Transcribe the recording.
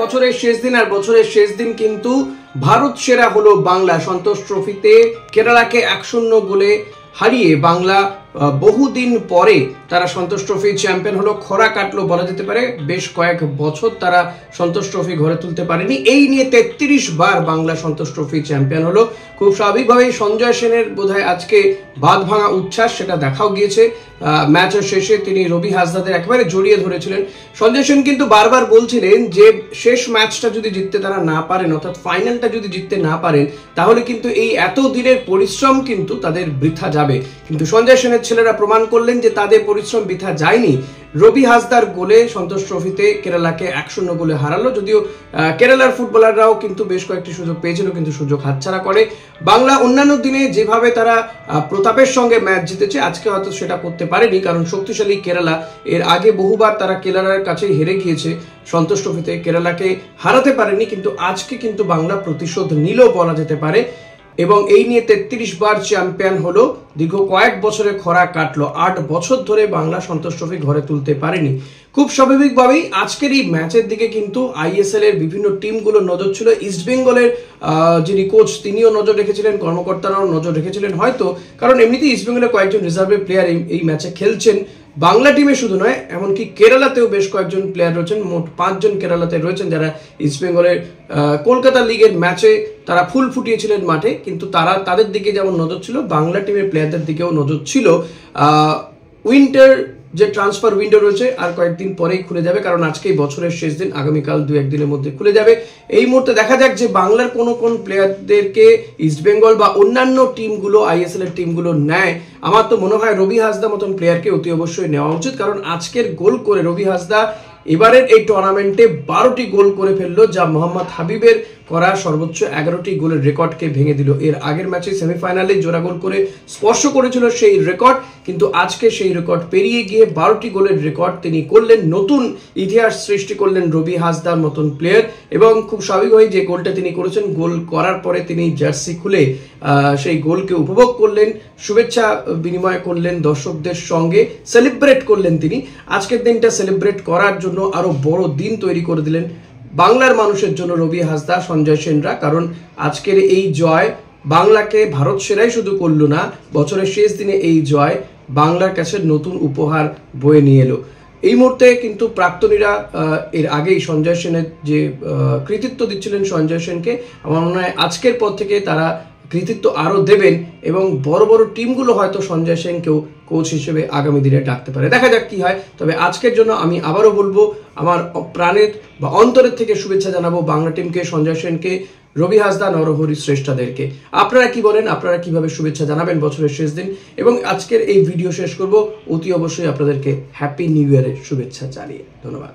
বছরের শেষ দিন, আর বছরের শেষ দিন কিন্তু ভারত সেরা হলো বাংলা। সন্তোষ ট্রফিতে কেরালাকে 1-0 গোলে হারিয়ে বাংলা বহুদিন পরে তারা সন্তোষ ট্রফি চ্যাম্পিয়ন হলো। খরা কাটলো বলা যেতে পারে, বেশ কয়েক বছর তারা সন্তোষ ট্রফি ঘরে তুলতে পারেনি। এই নিয়ে 33 বার বাংলা সন্তোষ ট্রফি চ্যাম্পিয়ন হলো। খুব স্বাভাবিকভাবেই সঞ্জয় সেনের বোধহয় আজকে বাঁধ ভাঙা উচ্ছ্বাস, সেটা দেখাও গিয়েছে। ম্যাচের শেষে তিনি রবি হাসদাদের একেবারে জড়িয়ে ধরেছিলেন। সঞ্জয় সেন কিন্তু বারবার বলছিলেন যে শেষ ম্যাচটা যদি জিততে তারা না পারেন, অর্থাৎ ফাইনালটা যদি জিততে না পারেন, তাহলে কিন্তু এই এত দিনের পরিশ্রম কিন্তু তাদের বৃথা যাবে। কিন্তু সঞ্জয় সেনের ছেলেরা প্রমাণ করলেন যে তাদের পরিশ্রম বৃথা যায়নি। রবি হাসদার গোলে সন্তোষ ট্রফিতে কেরালাকে 1-0 গোলে হারালো। যদিও কেরালার ফুটবলাররাও কিন্তু বেশ কয়েকটি সুযোগ পেয়েছিল, কিন্তু সুযোগ হাতছাড়া করে। বাংলা অন্যান্য দিনে যেভাবে তারা প্রতাপের সঙ্গে ম্যাচ জিতেছে, আজকে হয়তো সেটা করতে পারেনি, কারণ শক্তিশালী কেরালা। এর আগে বহুবার তারা কেরালার কাছে হেরে গিয়েছে সন্তোষ ট্রফিতে, কেরালাকে হারাতে পারেনি। কিন্তু আজকে কিন্তু বাংলা প্রতিশোধ নিল বলা যেতে পারে, এবং এই নিয়ে 33 বার চ্যাম্পিয়ন হলো। দীর্ঘ কয়েক বছরে খরা কাটলো। 8 বছর ধরে বাংলা সন্তোষ ট্রফি ঘরে তুলতে পারেনি। খুব স্বাভাবিকভাবেই আজকের এই ম্যাচের দিকে কিন্তু আইএসএল এর বিভিন্ন টিমগুলো নজর ছিল। ইস্টবেঙ্গলের যিনি কোচ তিনিও নজর রেখেছিলেন, কর্মকর্তারাও নজর রেখেছিলেন, হয়তো কারণ এমনিতেই ইস্টবেঙ্গলের কয়েকজন রিজার্ভের প্লেয়ার এই ম্যাচে খেলছেন। বাংলা টিমে শুধু নয়, এমনকি কেরালাতেও বেশ কয়েকজন প্লেয়ার রয়েছেন। মোট 5 জন কেরালাতে রয়েছেন যারা ইস্টবেঙ্গলের কলকাতা লিগের ম্যাচে তারা ফুল ফুটিয়েছিলেন মাঠে। কিন্তু তাদের দিকে যেমন নজর ছিল, বাংলা টিমের প্লেয়ারদের দিকেও নজর ছিল। উইন্টার যে ট্রান্সফার উইন্ডো রয়েছে আর কয়েকদিন পরেই খুলে যাবে, কারণ আজকেই বছরের শেষ দিন, আগামীকাল 2-1 দিনের মধ্যে খুলে যাবে। এই মুহূর্তে দেখা যাক যে বাংলার কোন প্লেয়ারদেরকে ইস্টবেঙ্গল বা অন্যান্য টিমগুলো, আইএসএল এর টিমগুলো নেয়। আমার তো মনে হয় রবি হাসদা মতন প্লেয়ারকে অতি অবশ্যই নেওয়া উচিত, কারণ আজকের গোল করে রবি হাসদা এবারের এই টুর্নামেন্টে 12টি গোল করে ফেললো, যা মোহাম্মদ হাবিবের করা সর্বোচ্চ 11টি গোলের রেকর্ডকে ভেঙে দিল। এর আগের ম্যাচে সেমিফাইনালে জোড়া গোল করে স্পর্শ করেছিল সেই রেকর্ড, কিন্তু আজকে সেই রেকর্ড পেরিয়ে গিয়ে 12টি গোলের রেকর্ড তিনি করলেন। নতুন ইতিহাস সৃষ্টি করলেন রবি হাসদার মতন প্লেয়ার। এবং খুব স্বাভাবিকভাবেই যে গোলটা তিনি করেছেন, গোল করার পরে তিনি জার্সি খুলে সেই গোলকে উপভোগ করলেন, শুভেচ্ছা বিনিময় করলেন দর্শকদের সঙ্গে, সেলিব্রেট করলেন তিনি। আজকের দিনটা সেলিব্রেট করার জন্য আরো বড় দিন তৈরি করে দিলেন বাংলার মানুষের জন্য রবি হাসদা, সঞ্জয় সেনরা। কারণ আজকের এই জয় বাংলাকে ভারত সেরাই শুধু করলো না, বছরের শেষ দিনে এই জয় বাংলার কাছে নতুন উপহার বয়ে নিয়ে এলো। এই মুহূর্তে কিন্তু প্রাক্তনীরা এর আগেই সঞ্জয় সেনের যে কৃতিত্ব দিচ্ছিলেন সঞ্জয় সেনকে, আমার মনে হয় আজকের পর থেকে তারা কৃতিত্ব আরো দেবেন, এবং বড় বড় টিমগুলো হয়তো সঞ্জয় সেনকেও কোচ হিসেবে আগামী দিনে ডাকতে পারে। দেখা যাক কি হয়। তবে আজকের জন্য আমি আবারও বলবো, আমার প্রাণের বা অন্তরের থেকে শুভেচ্ছা জানাবো বাংলা টিমকে, সঞ্জয় সেনকে, রবি হাসদা, নরহরি শ্রেষ্ঠাদেরকে। আপনারা কি বলেন? আপনারা কিভাবে শুভেচ্ছা জানাবেন বছরের শেষ দিন? এবং আজকের এই ভিডিও শেষ করব অতি অবশ্যই আপনাদেরকে হ্যাপি নিউ ইয়ারের শুভেচ্ছা জানিয়ে। ধন্যবাদ।